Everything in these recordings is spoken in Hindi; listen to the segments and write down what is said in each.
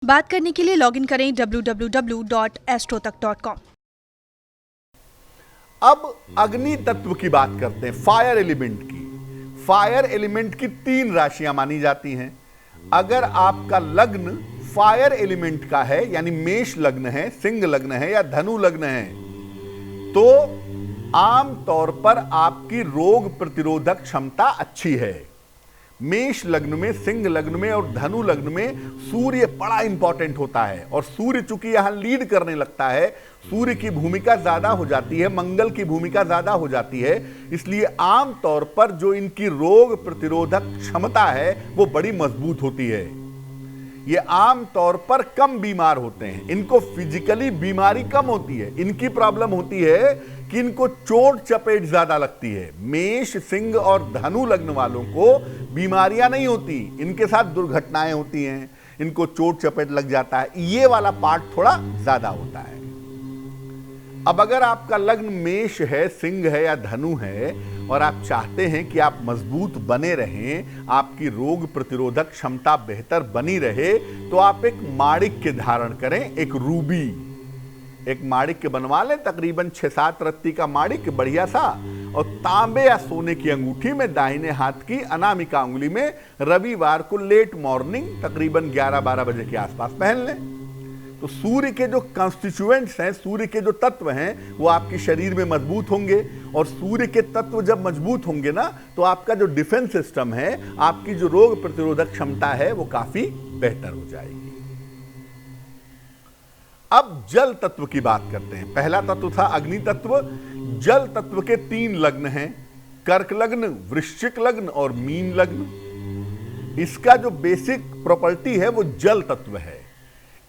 बात करने के लिए लॉगिन करें www.astrotak.com। अब अग्नि तत्व की बात करते हैं, फायर एलिमेंट की। फायर एलिमेंट की 3 राशियां मानी जाती हैं। अगर आपका लग्न फायर एलिमेंट का है, यानी मेष लग्न है, सिंह लग्न है या धनु लग्न है, तो आम तौर पर आपकी रोग प्रतिरोधक क्षमता अच्छी है। मेष लग्न में, सिंह लग्न में और धनु लग्न में सूर्य बड़ा इंपॉर्टेंट होता है, और सूर्य चूंकि यहां लीड करने लगता है, सूर्य की भूमिका ज्यादा हो जाती है, मंगल की भूमिका ज्यादा हो जाती है, इसलिए आम तौर पर जो इनकी रोग प्रतिरोधक क्षमता है वो बड़ी मजबूत होती है। ये आम तौर पर कम बीमार होते हैं, इनको फिजिकली बीमारी कम होती है। इनकी प्रॉब्लम होती है कि इनको चोट चपेट ज्यादा लगती है। मेष, सिंह और धनु लग्न वालों को बीमारियां नहीं होती, इनके साथ दुर्घटनाएं होती हैं, इनको चोट चपेट लग जाता है, ये वाला पार्ट थोड़ा ज्यादा होता है। अब अगर आपका लग्न मेष है, सिंह है या धनु है और आप चाहते हैं कि आप मजबूत बने रहें, आपकी रोग प्रतिरोधक क्षमता बेहतर बनी रहे, तो आप एक माणिक्य धारण करें, एक रूबी, एक माणिक्य बनवा लें, तकरीबन 6-7 रत्ती का माणिक्य बढ़िया सा, और तांबे या सोने की अंगूठी में दाहिने हाथ की अनामिका उंगली में रविवार को लेट मॉर्निंग तकरीबन 11-12 बजे के आसपास पहन लें। तो सूर्य के जो कॉन्स्टिट्यूएंट्स हैं, सूर्य के जो तत्व हैं, वो आपके शरीर में मजबूत होंगे, और सूर्य के तत्व जब मजबूत होंगे ना, तो आपका जो डिफेंस सिस्टम है, आपकी जो रोग प्रतिरोधक क्षमता है, वो काफी बेहतर हो जाएगी। अब जल तत्व की बात करते हैं। पहला तत्व था अग्नि तत्व। जल तत्व के 3 लग्न हैं, कर्क लग्न, वृश्चिक लग्न और मीन लग्न। इसका जो बेसिक प्रॉपर्टी है वो जल तत्व है।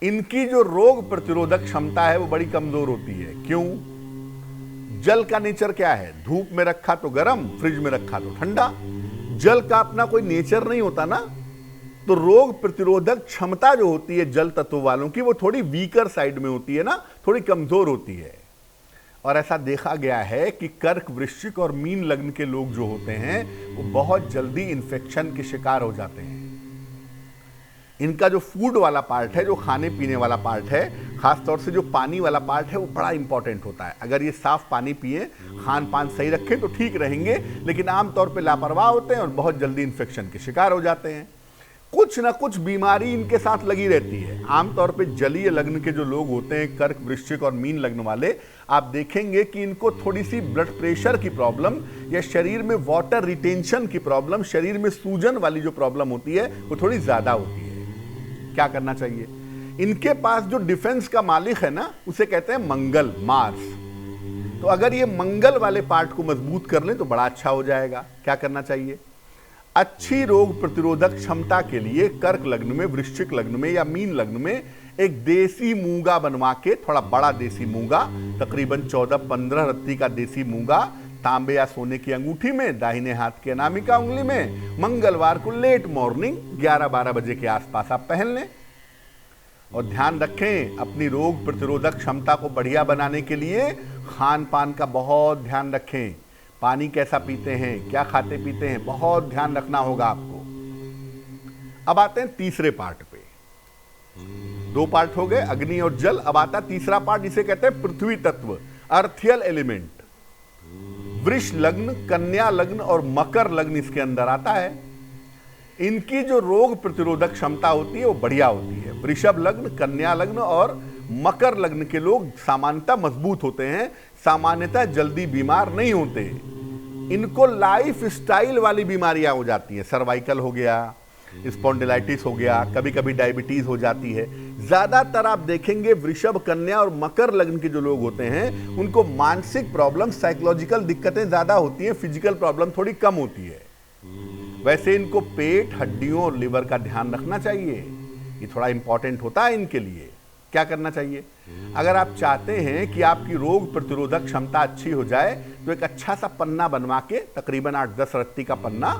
इनकी जो रोग प्रतिरोधक क्षमता है वो बड़ी कमजोर होती है। क्यों? जल का नेचर क्या है? धूप में रखा तो गर्म, फ्रिज में रखा तो ठंडा। जल का अपना कोई नेचर नहीं होता ना, तो रोग प्रतिरोधक क्षमता जो होती है जल तत्व वालों की, वो थोड़ी वीकर साइड में होती है ना, थोड़ी कमजोर होती है। और ऐसा देखा गया है कि कर्क, वृश्चिक और मीन लग्न के लोग जो होते हैं वो बहुत जल्दी इंफेक्शन के शिकार हो जाते हैं। इनका जो फूड वाला पार्ट है, जो खाने पीने वाला पार्ट है, खासतौर से जो पानी वाला पार्ट है, वो बड़ा इंपॉर्टेंट होता है। अगर ये साफ पानी पिए, खान पान सही रखें तो ठीक रहेंगे, लेकिन आमतौर पे लापरवाह होते हैं और बहुत जल्दी इंफेक्शन के शिकार हो जाते हैं। कुछ ना कुछ बीमारी इनके साथ लगी रहती है। आमतौर पे जलीय लग्न के जो लोग होते हैं, कर्क, वृश्चिक और मीन लग्न वाले, आप देखेंगे कि इनको थोड़ी सी ब्लड प्रेशर की प्रॉब्लम या शरीर में वाटर रिटेंशन की प्रॉब्लम, शरीर में सूजन वाली जो प्रॉब्लम होती है वो थोड़ी ज्यादा होती है। क्या करना चाहिए? इनके पास जो डिफेंस का मालिक है ना, उसे कहते हैं मंगल, मार्स। तो अगर ये मंगल वाले पार्ट को मजबूत कर लें तो बड़ा अच्छा हो जाएगा। क्या करना चाहिए? अच्छी रोग प्रतिरोधक क्षमता के लिए कर्क लग्न में, वृश्चिक लग्न में या मीन लग्न में एक देसी मूंगा बनवा के, थोड़ा बड़ा देसी मूंगा, तकरीबन 14-15 रत्ती का देसी मूंगा, तांबे या सोने की अंगूठी में, दाहिने हाथ की अनामिका उंगली में, मंगलवार को लेट मॉर्निंग 11-12 बजे के आसपास आप पहन लें। और ध्यान रखें, अपनी रोग प्रतिरोधक क्षमता को बढ़िया बनाने के लिए खान पान का बहुत ध्यान रखें। पानी कैसा पीते हैं, क्या खाते पीते हैं, बहुत ध्यान रखना होगा आपको। अब आते हैं तीसरे पार्ट पे। 2 पार्ट हो गए, अग्नि और जल। अब आता है तीसरा पार्ट, जिसे कहते हैं पृथ्वी तत्व, अर्थियल एलिमेंट। वृष लग्न, कन्या लग्न और मकर लग्न इसके अंदर आता है। इनकी जो रोग प्रतिरोधक क्षमता होती है वो बढ़िया होती है। वृषभ लग्न, कन्या लग्न और मकर लग्न के लोग सामान्यतः मजबूत होते हैं, सामान्यतः जल्दी बीमार नहीं होते। इनको लाइफ स्टाइल वाली बीमारियां हो जाती हैं, सर्वाइकल हो गया, स्पॉन्डिलाइटिस हो गया, कभी कभी डायबिटीज हो जाती है। ज्यादातर आप देखेंगे वृषभ, कन्या और मकर लग्न के जो लोग होते हैं, उनको मानसिक प्रॉब्लम, साइकोलॉजिकल दिक्कतें ज्यादा होती हैं, फिजिकल प्रॉब्लम थोड़ी कम होती है। वैसे इनको पेट, हड्डियों और लिवर का ध्यान रखना चाहिए, ये थोड़ा इंपॉर्टेंट होता है इनके लिए। क्या करना चाहिए? अगर आप चाहते हैं कि आपकी रोग प्रतिरोधक क्षमता अच्छी हो जाए, तो एक अच्छा सा पन्ना बनवा के, तकरीबन 8-10 रत्ती का पन्ना,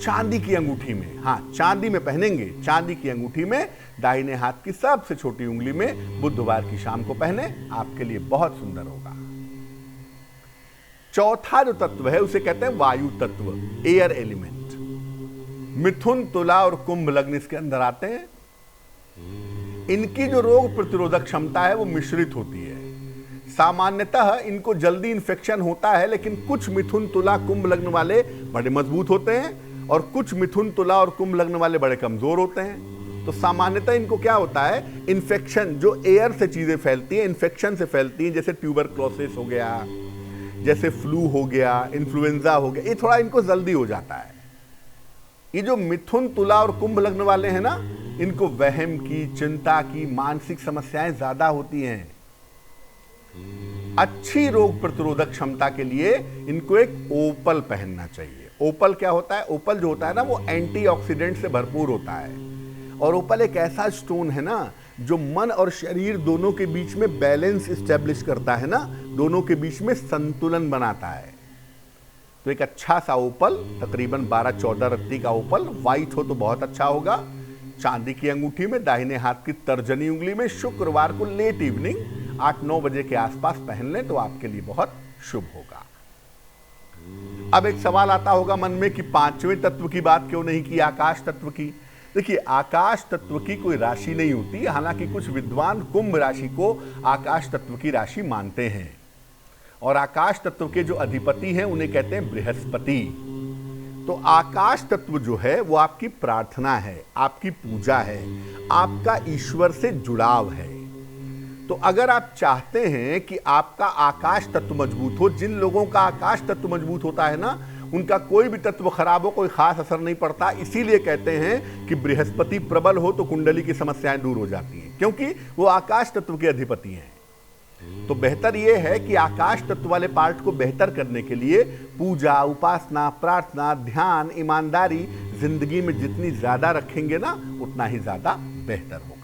चांदी की अंगूठी में, हाँ चांदी में पहनेंगे, चांदी की अंगूठी में, दाहिने हाथ की सबसे छोटी उंगली में, बुधवार की शाम को पहने, आपके लिए बहुत सुंदर होगा। चौथा जो तत्व है उसे कहते हैं वायु तत्व, एयर एलिमेंट। मिथुन, तुला और कुंभ लग्न इसके अंदर आते हैं। इनकी जो रोग प्रतिरोधक क्षमता है वो मिश्रित होती है। सामान्यतः इनको जल्दी इन्फेक्शन होता है, लेकिन कुछ मिथुन, तुला, कुंभ लग्न वाले बड़े मजबूत होते हैं और कुछ मिथुन, तुला और कुंभ लग्न वाले बड़े कमजोर होते हैं। तो सामान्यतः इनको क्या होता है, इन्फेक्शन, जो एयर से चीजें फैलती हैं, इन्फेक्शन से फैलती हैं, जैसे ट्यूबरक्लोसिस हो गया, जैसे फ्लू हो गया, इन्फ्लुएंजा हो गया, ये थोड़ा इनको जल्दी हो जाता है। ये जो मिथुन, तुला और कुंभ लग्न वाले हैं ना, इनको वहम की, चिंता की, मानसिक समस्याएं ज्यादा होती हैं। अच्छी रोग प्रतिरोधक क्षमता के लिए इनको एक ओपल पहनना चाहिए। ओपल क्या होता है? ओपल जो होता है ना, वो एंटीऑक्सीडेंट से भरपूर होता है। और ओपल एक ऐसा स्टोन है ना, जो मन और शरीर दोनों के बीच में बैलेंस स्टैब्लिश करता है ना, दोनों के बीच में संतुलन बनाता है। तो एक अच्छा सा ओपल, तकरीबन 12-14 रत्ती का ओपल, व्हाइट हो तो बहुत अच्छा होगा। चांदी की अंगूठी में, दाहिने हाथ की तर्जनी उंगली में, शुक्रवार को लेट इवनिंग 8-9 बजे के आसपास पहन लें तो आपके लिए बहुत शुभ होगा। अब एक सवाल आता होगा मन में कि पांचवें तत्व की बात क्यों नहीं की, आकाश तत्व की। देखिए, आकाश तत्व की कोई राशि नहीं होती, हालांकि कुछ विद्वान कुंभ राशि को आकाश तत्व की राशि मानते हैं। और आकाश तत्व के जो अधिपति हैं उन्हें कहते हैं बृहस्पति। तो आकाश तत्व जो है वो आपकी प्रार्थना है, आपकी पूजा है, आपका ईश्वर से जुड़ाव है। तो अगर आप चाहते हैं कि आपका आकाश तत्व मजबूत हो, जिन लोगों का आकाश तत्व मजबूत होता है ना, उनका कोई भी तत्व खराब हो कोई खास असर नहीं पड़ता। इसीलिए कहते हैं कि बृहस्पति प्रबल हो तो कुंडली की समस्याएं दूर हो जाती हैं, क्योंकि वो आकाश तत्व के अधिपति हैं। तो बेहतर यह है कि आकाश तत्व वाले पार्ट को बेहतर करने के लिए पूजा, उपासना, प्रार्थना, ध्यान, ईमानदारी जिंदगी में जितनी ज्यादा रखेंगे ना, उतना ही ज्यादा बेहतर हो।